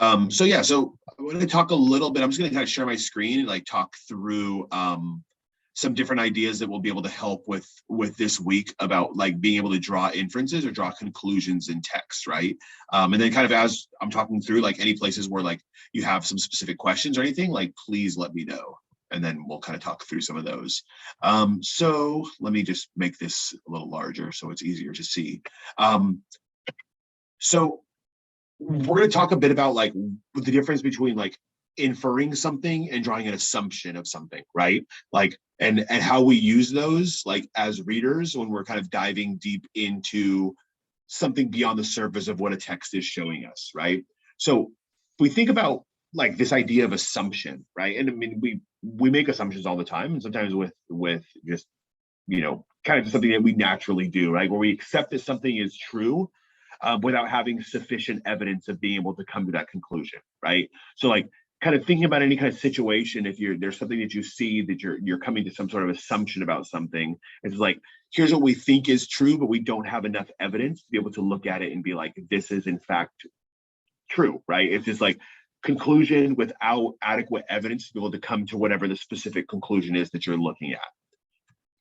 So yeah, so I want to talk a little bit. I'm just going to kind of share my screen and like talk through some different ideas that will be able to help with this week about like being able to draw inferences or draw conclusions in text, right? And then kind of as I'm talking through, like any places where like you have some specific questions or anything, like please let me know. And then we'll kind of talk through some of those. So let me just make this a little larger so it's easier to see. So we're going to talk a bit about like the difference between like inferring something and drawing an assumption of something, right? Like and how we use those like as readers when we're kind of diving deep into something beyond the surface of what a text is showing us, right? So if we think about like this idea of assumption, right? And I mean we make assumptions all the time, and sometimes with just kind of just something that we naturally do, right? Where we accept that something is true without having sufficient evidence of being able to come to that conclusion, right? So like kind of thinking about any kind of situation, if there's something that you see that you're coming to some sort of assumption about something, it's like here's what we think is true, but we don't have enough evidence to be able to look at it and be like, this is in fact true, right? It's just like conclusion without adequate evidence to be able to come to whatever the specific conclusion is that you're looking at,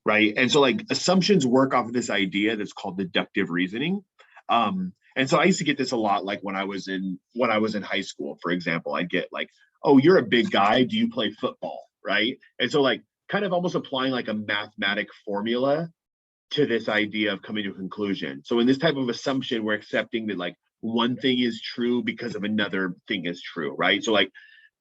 right? And so like assumptions work off of this idea that's called deductive reasoning. And so I used to get this a lot, like when I was in high school, for example. I'd get like, oh, you're a big guy, do you play football, right? And so like kind of almost applying like a mathematic formula to this idea of coming to a conclusion. So in this type of assumption, we're accepting that like one thing is true because of another thing is true, right? So like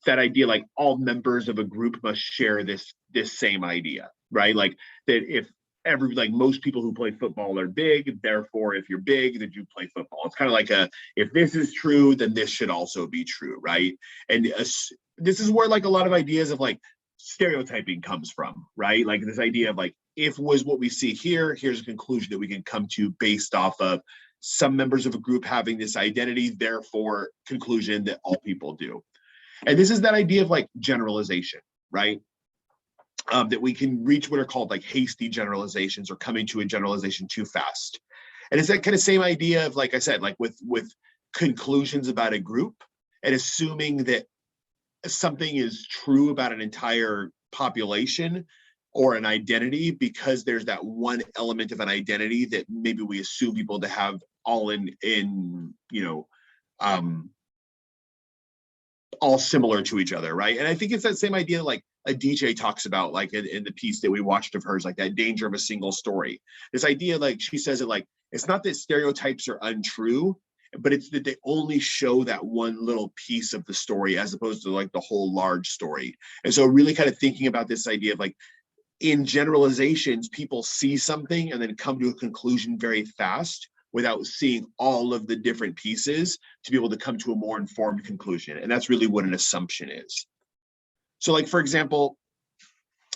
that idea, like all members of a group must share this same idea, right? Like that if like most people who play football are big, therefore if you're big, then you play football. It's kind of like if this is true, then this should also be true, right? And this is where like a lot of ideas of like stereotyping comes from, right? Like this idea of like, if was what we see here, here's a conclusion that we can come to based off of some members of a group having this identity, therefore conclusion that all people do. And this is that idea of like generalization, right? That we can reach what are called like hasty generalizations or coming to a generalization too fast. And it's that kind of same idea of, like I said, like with conclusions about a group and assuming that something is true about an entire population or an identity because there's that one element of an identity that maybe we assume people to have all all similar to each other, right? And I think it's that same idea like a DJ talks about, like in the piece that we watched of hers, like that danger of a single story. This idea, like she says it like, it's not that stereotypes are untrue, but it's that they only show that one little piece of the story as opposed to like the whole large story. And so really kind of thinking about this idea of like, in generalizations, people see something and then come to a conclusion very fast without seeing all of the different pieces to be able to come to a more informed conclusion. And that's really what an assumption is. So like, for example,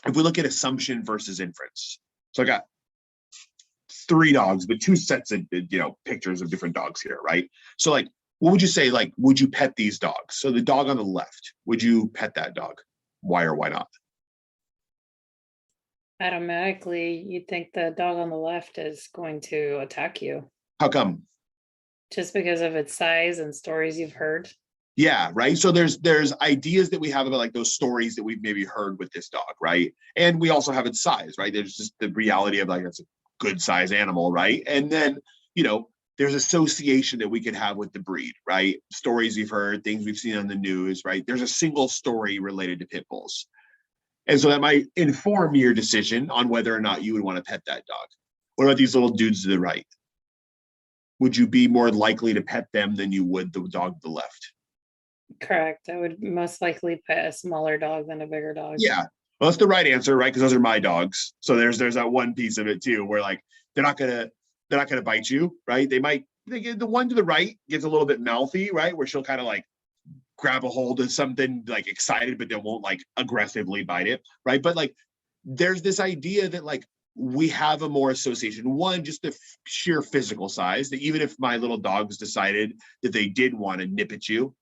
if we look at assumption versus inference. So I got 3 dogs, but 2 sets of, pictures of different dogs here, right? So like, what would you say, like, would you pet these dogs? So the dog on the left, would you pet that dog? Why or why not? Automatically, you'd think the dog on the left is going to attack you How come? just because of its size and stories you've heard. Yeah, right. So there's ideas that we have about like those stories that we've maybe heard with this dog, right? And we also have its size, right? There's just the reality of like it's a good size animal, right? And then, there's association that we can have with the breed, right? Stories we've heard, things we've seen on the news, right? There's a single story related to pit bulls. And so that might inform your decision on whether or not you would want to pet that dog. What about these little dudes to the right? Would you be more likely to pet them than you would the dog to the left? Correct. I would most likely pet a smaller dog than a bigger dog. Yeah. Well, that's the right answer, right? Because those are my dogs. So there's that one piece of it too, where like they're not gonna bite you, right? The one to the right gets a little bit mouthy, right? Where she'll kind of like grab a hold of something like excited, but they won't like aggressively bite it, right? But like there's this idea that like we have a more association. One, just the sheer physical size, that even if my little dogs decided that they did want to nip at you,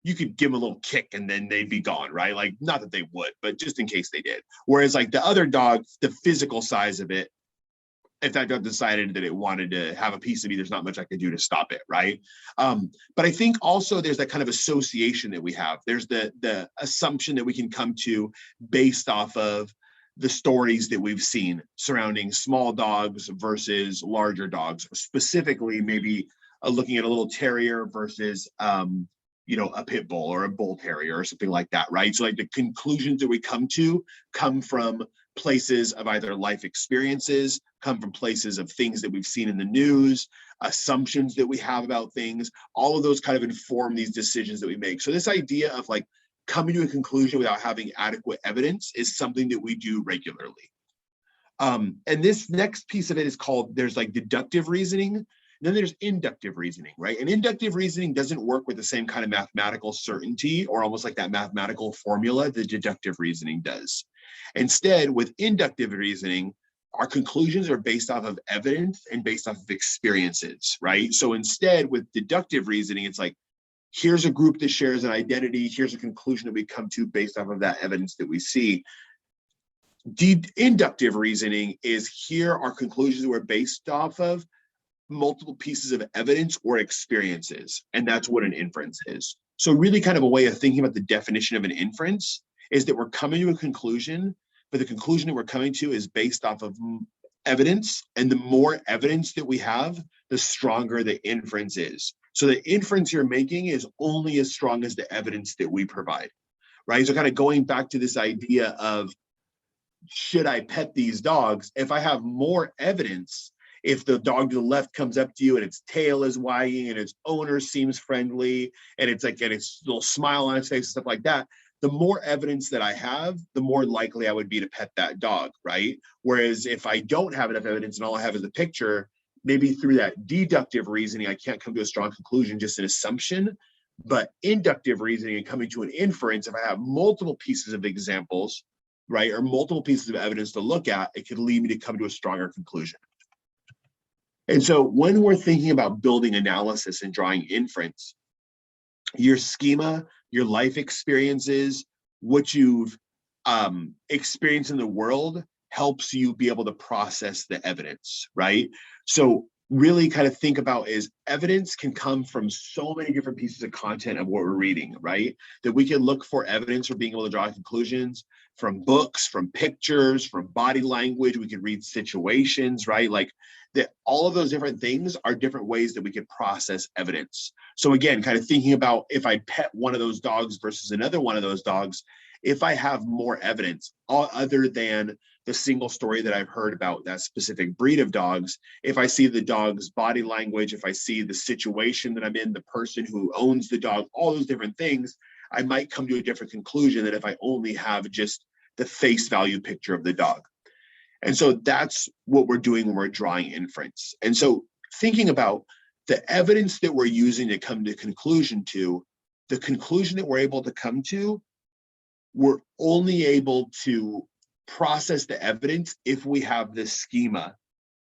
you could give them a little kick and then they'd be gone, right? Like, not that they would, but just in case they did. Whereas like the other dog, the physical size of it if that dog decided that it wanted to have a piece of me, there's not much I could do to stop it, right? But I think also there's that kind of association that we have. There's the assumption that we can come to based off of the stories that we've seen surrounding small dogs versus larger dogs, specifically maybe looking at a little terrier versus a pit bull or a bull terrier or something like that, right? So like the conclusions that we come from places of either life experiences, come from places of things that we've seen in the news, assumptions that we have about things. All of those kind of inform these decisions that we make. So this idea of like coming to a conclusion without having adequate evidence is something that we do regularly. And this next piece of it is called, there's like deductive reasoning, and then there's inductive reasoning, right? And inductive reasoning doesn't work with the same kind of mathematical certainty or almost like that mathematical formula that deductive reasoning does. Instead, with inductive reasoning, our conclusions are based off of evidence and based off of experiences, right? So instead, with deductive reasoning, it's like, here's a group that shares an identity, here's a conclusion that we come to based off of that evidence that we see. Inductive reasoning is here are conclusions that we're based off of multiple pieces of evidence or experiences, and that's what an inference is. So really kind of a way of thinking about the definition of an inference is that we're coming to a conclusion, but the conclusion that we're coming to is based off of evidence, and the more evidence that we have, the stronger the inference is. So the inference you're making is only as strong as the evidence that we provide, right? So kind of going back to this idea of, should I pet these dogs? If I have more evidence, if the dog to the left comes up to you and its tail is wagging and its owner seems friendly and it's like, and its little smile on its face and stuff like that, the more evidence that I have, the more likely I would be to pet that dog, right? Whereas if I don't have enough evidence and all I have is a picture, maybe through that deductive reasoning, I can't come to a strong conclusion, just an assumption. But inductive reasoning and coming to an inference, if I have multiple pieces of examples, right, or multiple pieces of evidence to look at, it could lead me to come to a stronger conclusion. And so when we're thinking about building analysis and drawing inference, your schema, your life experiences, what you've experienced in the world helps you be able to process the evidence, right? So really kind of think about is evidence can come from so many different pieces of content of what we're reading, right? That we can look for evidence for being able to draw conclusions from books, from pictures, from body language. We can read situations, right? Like that, all of those different things are different ways that we can process evidence. So again, kind of thinking about if I pet one of those dogs versus another one of those dogs, if I have more evidence other than the single story that I've heard about that specific breed of dogs, if I see the dog's body language, if I see the situation that I'm in, the person who owns the dog, all those different things, I might come to a different conclusion than if I only have just the face value picture of the dog. And so that's what we're doing when we're drawing inference. And so thinking about the evidence that we're using to come to conclusion to, the conclusion that we're able to come to, we're only able to process the evidence if we have this schema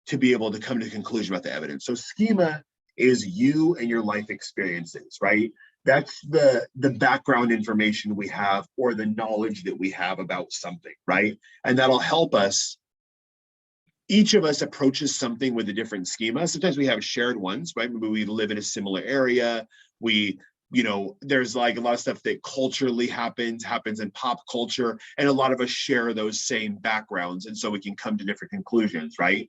to be able to come to a conclusion about the evidence. So schema is you and your life experiences, right? That's the background information we have or the knowledge that we have about something, right? And that'll help us. Each of us approaches something with a different schema. Sometimes we have shared ones, right? Maybe we live in a similar area. There's like a lot of stuff that culturally happens in pop culture, and a lot of us share those same backgrounds, and so we can come to different conclusions, right?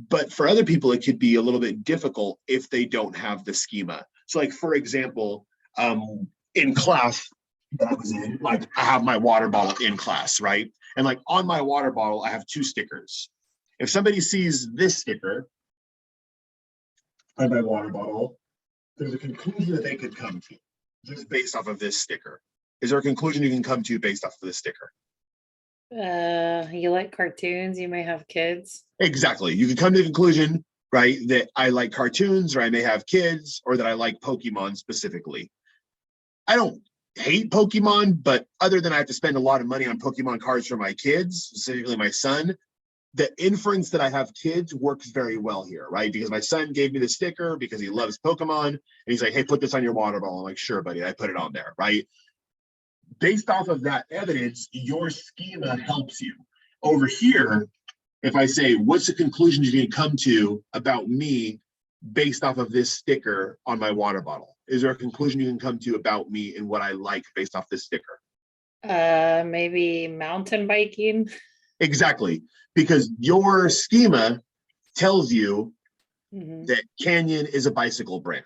But for other people, it could be a little bit difficult if they don't have the schema. So like, for example, in class that I was in, like I have my water bottle in class, right? And like on my water bottle, I have two stickers. If somebody sees this sticker on my water bottle, there's a conclusion that they could come to just based off of this sticker. Is there a conclusion you can come to based off of this sticker? You like cartoons, you may have kids. Exactly. You can come to the conclusion, right, that I like cartoons, or I may have kids, or that I like Pokemon specifically. I don't hate Pokemon, but other than I have to spend a lot of money on Pokemon cards for my kids, specifically my son, the inference that I have kids works very well here, right? Because my son gave me the sticker because he loves Pokemon, and he's like, hey, put this on your water bottle. I'm like, sure, buddy. I put it on there, right? Based off of that evidence, your schema helps you. Over here, If I say, what's the conclusion you can come to about me based off of this sticker on my water bottle? Is there a conclusion you can come to about me and what I like based off this sticker? Maybe mountain biking. Exactly. Because your schema tells you Mhm. that Canyon is a bicycle brand.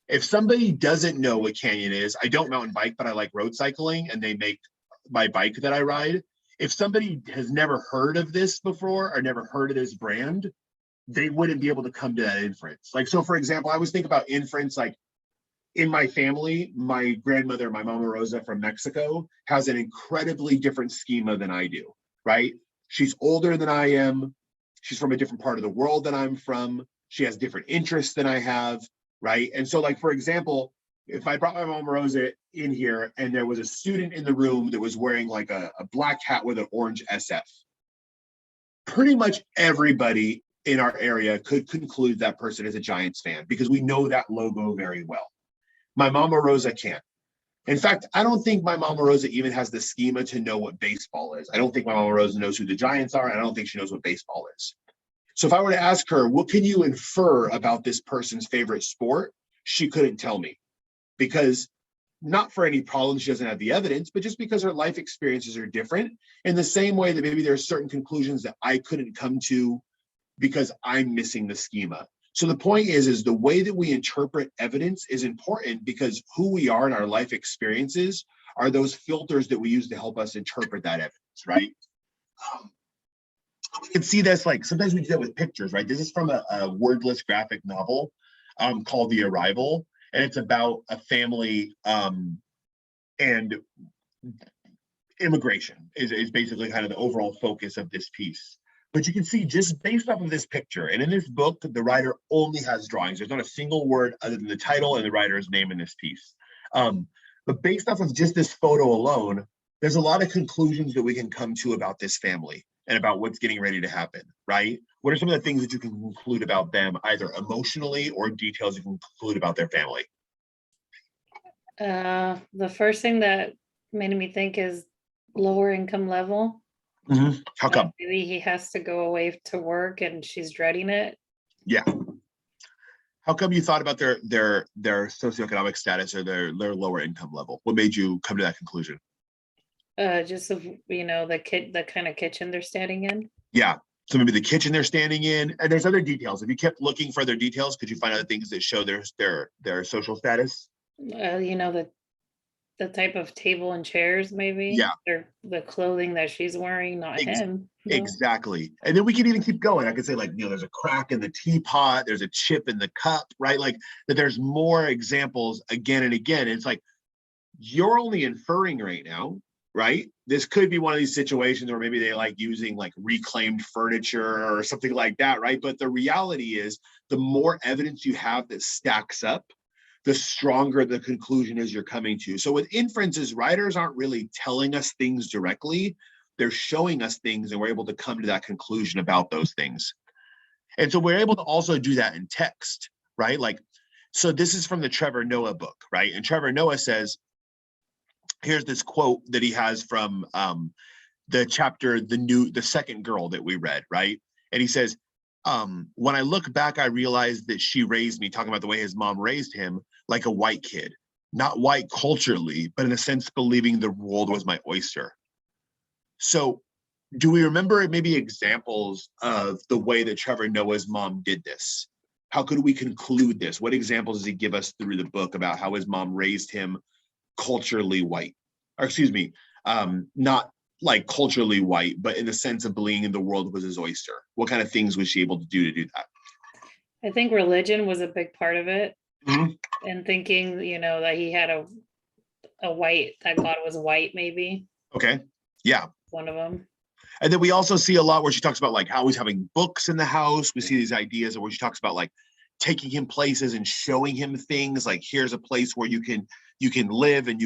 If somebody doesn't know what Canyon is, I don't mountain bike, but I like road cycling and they make my bike that I ride. If somebody has never heard of this before or never heard of this brand, they wouldn't be able to come to that inference. Like, so for example, I always think about inference, like in my family, my grandmother, my Mama Rosa from Mexico, has an incredibly different schema than I do, right? She's older than I am. She's from a different part of the world than I'm from. She has different interests than I have, right? And so, like, for example, if I brought my Mama Rosa in here and there was a student in the room that was wearing like a black hat with an orange SF, pretty much everybody in our area could conclude that person is a Giants fan because we know that logo very well. My Mama Rosa can't. In fact, I don't think my Mama Rosa even has the schema to know what baseball is. I don't think my Mama Rosa knows who the Giants are, and I don't think she knows what baseball is. So if I were to ask her, what can you infer about this person's favorite sport? She couldn't tell me because not for any problem, she doesn't have the evidence, but just because her life experiences are different in the same way that maybe there are certain conclusions that I couldn't come to because I'm missing the schema. So the point is the way that we interpret evidence is important because who we are in our life experiences are those filters that we use to help us interpret that evidence, right? We can see this, like sometimes we do that with pictures, right? This is from a wordless graphic novel called The Arrival, and it's about a family and immigration is basically kind of the overall focus of this piece. But you can see just based off of this picture, and in this book, the writer only has drawings. There's not a single word other than the title and the writer's name in this piece. But based off of just this photo alone, there's a lot of conclusions that we can come to about this family and about what's getting ready to happen, right? What are some of the things that you can conclude about them, either emotionally or details you can conclude about their family? The first thing that made me think is lower income level. How come? Maybe he has to go away to work and she's dreading it. Yeah. How come you thought about their socioeconomic status or their lower income level? What made you come to that conclusion? Just of the kind of kitchen they're standing in. Yeah. So maybe the kitchen they're standing in, and there's other details. If you kept looking for other details, could you find other things that show their social status? The type of table and chairs, maybe. Yeah. Or the clothing that she's wearing, not him. No. Exactly. And then we can even keep going. I could say, like, there's a crack in the teapot, there's a chip in the cup, right? Like that there's more examples again and again. And it's like, you're only inferring right now, right? This could be one of these situations where maybe they like using like reclaimed furniture or something like that, right? But the reality is the more evidence you have that stacks up, the stronger the conclusion is you're coming to. So with inferences, writers aren't really telling us things directly. They're showing us things and we're able to come to that conclusion about those things. And so we're able to also do that in text, right? Like, so this is from the Trevor Noah book, right? And Trevor Noah says, here's this quote that he has from the chapter, the second girl that we read, right? And he says, when I look back, I realized that she raised me, talking about the way his mom raised him, like a white kid, not white culturally, but in a sense, believing the world was my oyster. So do we remember maybe examples of the way that Trevor Noah's mom did this? How could we conclude this? What examples does he give us through the book about how his mom raised him culturally white? Or excuse me, not like culturally white, but in the sense of believing the world was his oyster. What kind of things was she able to do that? I think religion was a big part of it. Mm-hmm. And thinking, that he had that God was white, maybe. Okay. Yeah. One of them. And then we also see a lot where she talks about like how he's having books in the house. We see these ideas where she talks about like taking him places and showing him things. Like, here's a place where you can live and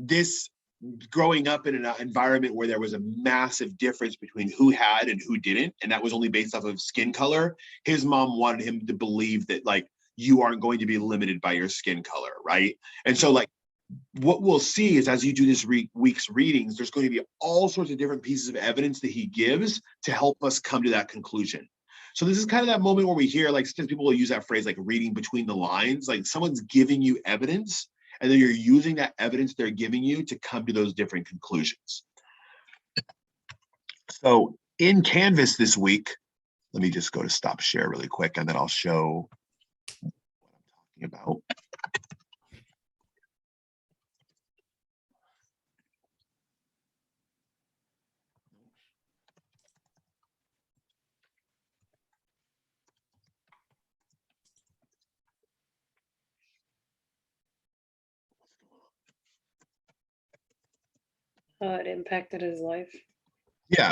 this growing up in an environment where there was a massive difference between who had and who didn't, and that was only based off of skin color. His mom wanted him to believe that like you aren't going to be limited by your skin color, right? And so like what we'll see is as you do this week's readings, there's going to be all sorts of different pieces of evidence that he gives to help us come to that conclusion. So this is kind of that moment where we hear, like, sometimes people will use that phrase, like reading between the lines, like someone's giving you evidence, and then you're using that evidence they're giving you to come to those different conclusions. So in Canvas this week, let me just go to stop share really quick, and then I'll show what I'm talking about. How it impacted his life. Yeah.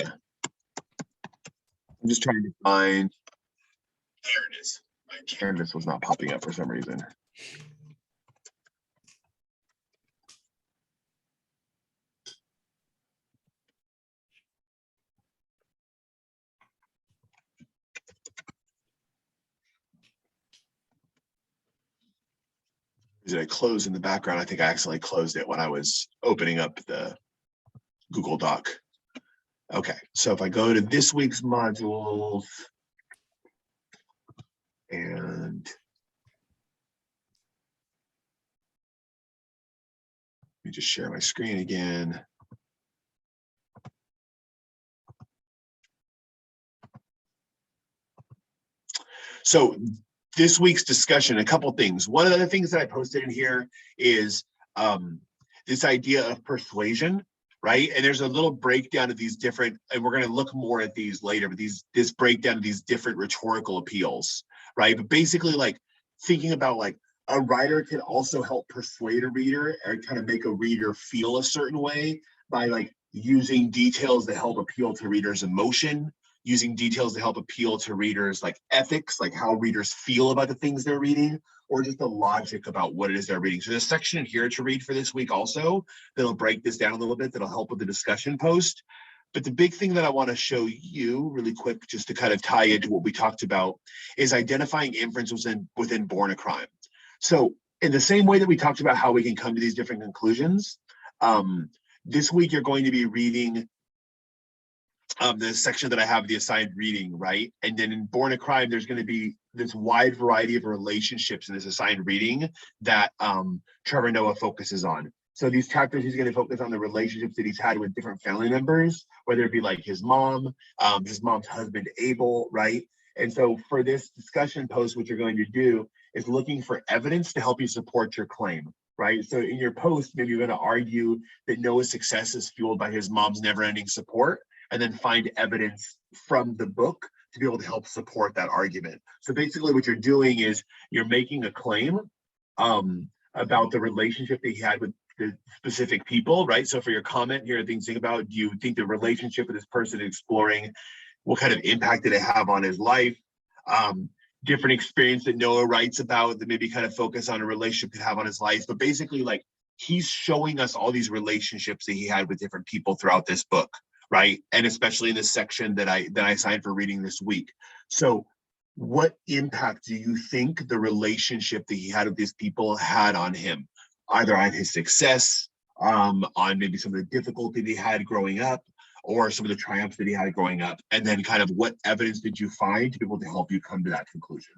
I'm just trying to find, there it is. My Canvas was not popping up for some reason. Did I close in the background? I think I accidentally closed it when I was opening up the Google Doc. Okay, so if I go to this week's modules and let me just share my screen again. So this week's discussion, a couple things. One of the things that I posted in here is this idea of persuasion, right? And there's a little breakdown of these different, and we're going to look more at these later, but this breakdown of these different rhetorical appeals, right? But basically, like, thinking about, like, a writer can also help persuade a reader or kind of make a reader feel a certain way by, like, using details that help appeal to readers' emotion, using details to help appeal to readers, like ethics, like how readers feel about the things they're reading, or just the logic about what it is they're reading. So there's a section in here to read for this week also that'll break this down a little bit, that'll help with the discussion post. But the big thing that I want to show you really quick, just to kind of tie into what we talked about, is identifying inferences within Born a Crime. So in the same way that we talked about how we can come to these different conclusions, this week you're going to be reading the section that I have, the assigned reading, right? And then in Born a Crime, there's going to be this wide variety of relationships in this assigned reading that Trevor Noah focuses on. So these chapters, he's going to focus on the relationships that he's had with different family members, whether it be like his mom's husband, Abel, right? And so for this discussion post, what you're going to do is looking for evidence to help you support your claim, right? So in your post, maybe you're going to argue that Noah's success is fueled by his mom's never-ending support, and then find evidence from the book to be able to help support that argument. So basically what you're doing is you're making a claim about the relationship that he had with the specific people, right? So for your comment here, things to think about, do you think the relationship with this person exploring, what kind of impact did it have on his life? Different experience that Noah writes about that maybe kind of focus on a relationship could have on his life. But basically, like, he's showing us all these relationships that he had with different people throughout this book, right? And especially in this section that I assigned for reading this week. So what impact do you think the relationship that he had with these people had on him, either on his success, on maybe some of the difficulty that he had growing up, or some of the triumphs that he had growing up? And then kind of what evidence did you find to be able to help you come to that conclusion?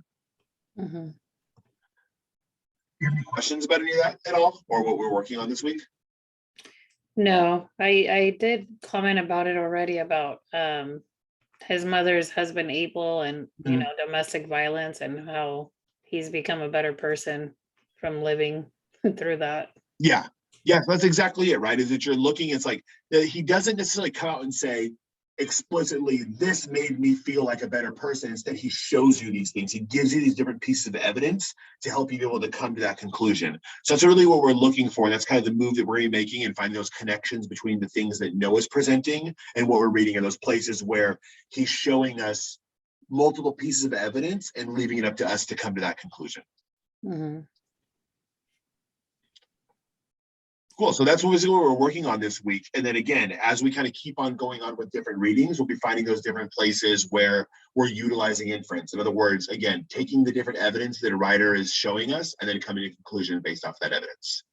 Mm-hmm. Do you have any questions about any of that at all, or what we're working on this week? No, I did comment about it already, about his mother's husband, Abel, and domestic violence, and how he's become a better person from living through that. Yeah, that's exactly it, right? Is that you're looking, it's like he doesn't necessarily come out and say explicitly, this made me feel like a better person. Instead, he shows you these things. He gives you these different pieces of evidence to help you be able to come to that conclusion. So that's really what we're looking for. And that's kind of the move that we're going to be making, and finding those connections between the things that Noah's presenting and what we're reading, in those places where he's showing us multiple pieces of evidence and leaving it up to us to come to that conclusion. Mm-hmm. Cool. So that's what we're working on this week. And then again, as we kind of keep on going on with different readings, we'll be finding those different places where we're utilizing inference. In other words, again, taking the different evidence that a writer is showing us and then coming to a conclusion based off that evidence.